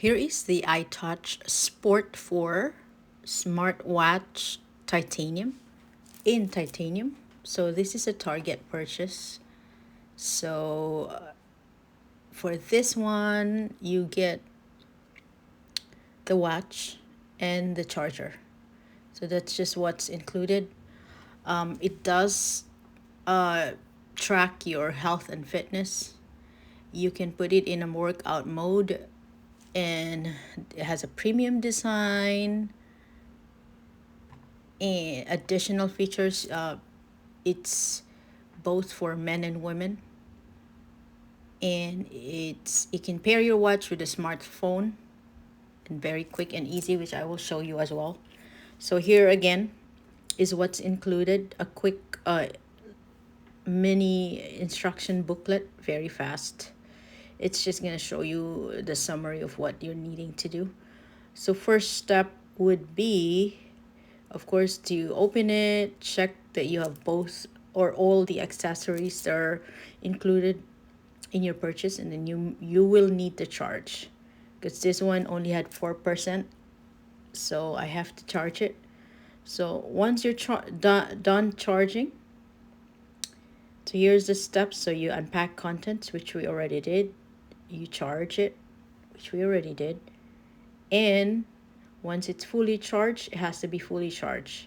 Here is the iTouch Sport 4 Smartwatch Titanium in titanium. So this is a Target purchase. So for this one, you get the watch and the charger. So that's just what's included. It does uh, track your health and fitness. You can put it in a workout mode, and it has a premium design and additional features. It's both for men and women, and it can pair your watch with a smartphone and very quick and easy, which I will show you as well. So here again is what's included: a quick mini instruction booklet, very fast. It's just going to show you the summary of what you're needing to do. So first step would be, of course, to open it, check that you have both or all the accessories that are included in your purchase, and then you will need the charge, because this one only had 4%, so I have to charge it. So once you're done charging, so here's the steps. So you unpack contents, which we already did. You charge it, which we already did. And once it's fully charged, it has to be fully charged.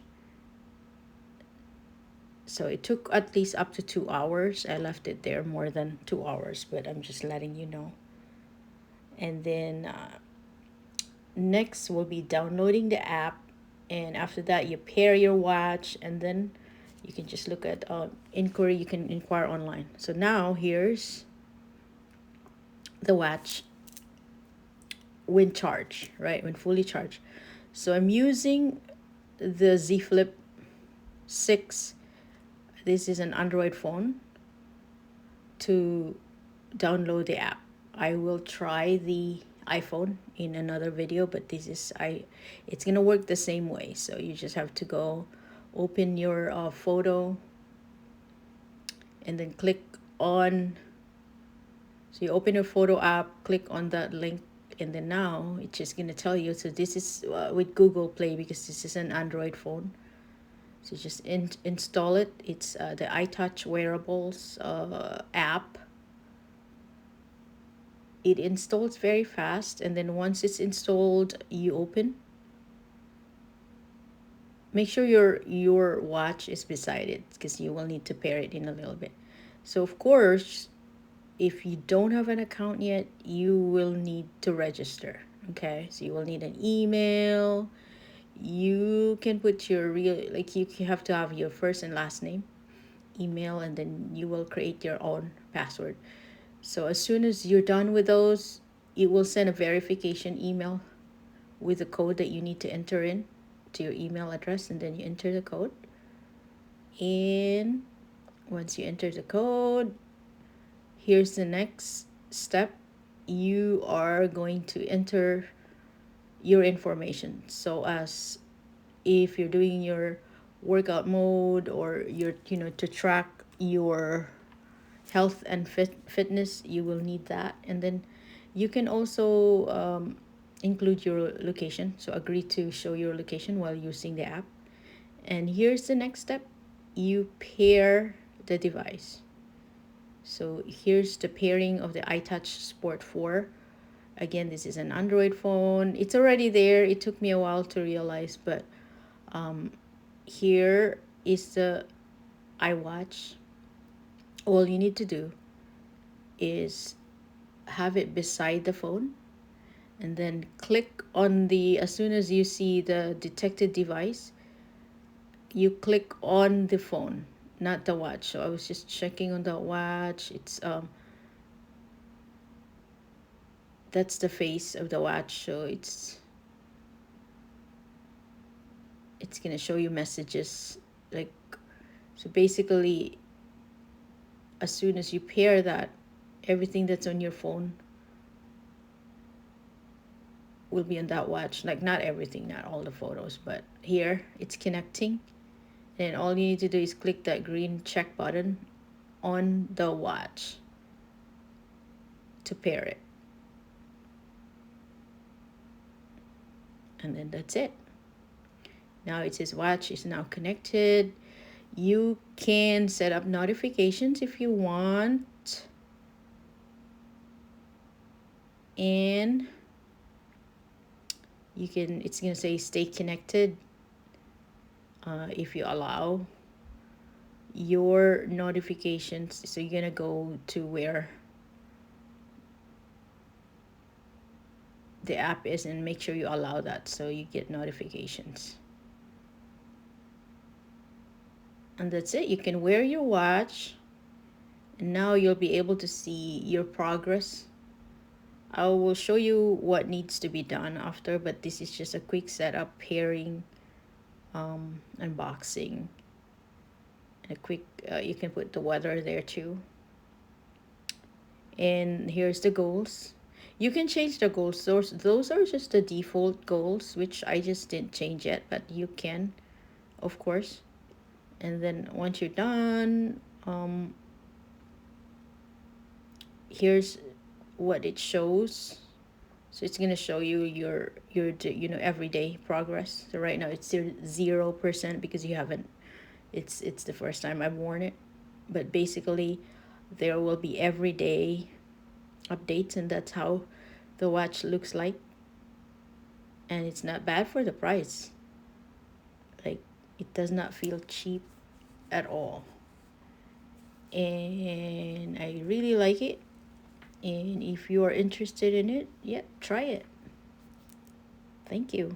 So it took at least up to 2 hours. I left it there more than 2 hours, but I'm just letting you know. And then next will be downloading the app. And after that, you pair your watch, and then you can just look at inquiry. You can inquire online. So now here's the watch when charged, right? When fully charged. So I'm using the Z Flip 6. This is an Android phone to download the app. I will try the iPhone in another video, but it's gonna work the same way. So you just have to go open your photo and then click on. So you open your photo app, click on that link, and then now it's just gonna tell you. So this is with Google Play, because this is an Android phone. So just install it. It's the iTouch Wearables app. It installs very fast, and then once it's installed, you open. Make sure your watch is beside it, because you will need to pair it in a little bit. So of course, if you don't have an account yet, you will need to register. Okay, so you will need an email. You can put your real, like, you have to have your first and last name, email, and then you will create your own password. So as soon as you're done with those, it will send a verification email with the code that you need to enter in to your email address, and then you enter the code. And once you enter the code, here's the next step. You are going to enter your information. So as if you're doing your workout mode, or you're to track your health and fitness, you will need that. And then you can also include your location, so agree to show your location while using the app. And here's the next step: you pair the device. So here's the pairing of the iTouch Sport 4. Again, this is an Android phone. It's already there. It took me a while to realize, but here is the iWatch. All you need to do is have it beside the phone, and then click on as soon as you see the detected device, you click on the phone, not the watch. So I was just checking on the watch. It's that's the face of the watch. So it's gonna show you messages, like, so basically as soon as you pair that, everything that's on your phone will be on that watch. Like, not everything, not all the photos, but here it's connecting. And all you need to do is click that green check button on the watch to pair it. and then that's it. Now it says watch is now connected. You can set up notifications if you want, and you can, it's gonna say stay connected if you allow your notifications. So you're gonna go to where the app is and make sure you allow that so you get notifications. And that's it. You can wear your watch, and now you'll be able to see your progress. I will show you what needs to be done after, but this is just a quick setup, pairing, unboxing, and a quick, you can put the weather there too. And here's the goals. You can change the goals. Those are just the default goals, which I just didn't change yet, but you can, of course. And then once you're done, here's what it shows. So it's gonna show you your everyday progress. So right now it's 0% because you haven't. It's the first time I've worn it, but basically, there will be everyday updates, and that's how the watch looks like. And it's not bad for the price. Like, it does not feel cheap at all, and I really like it. And if you are interested in it, yeah, try it. Thank you.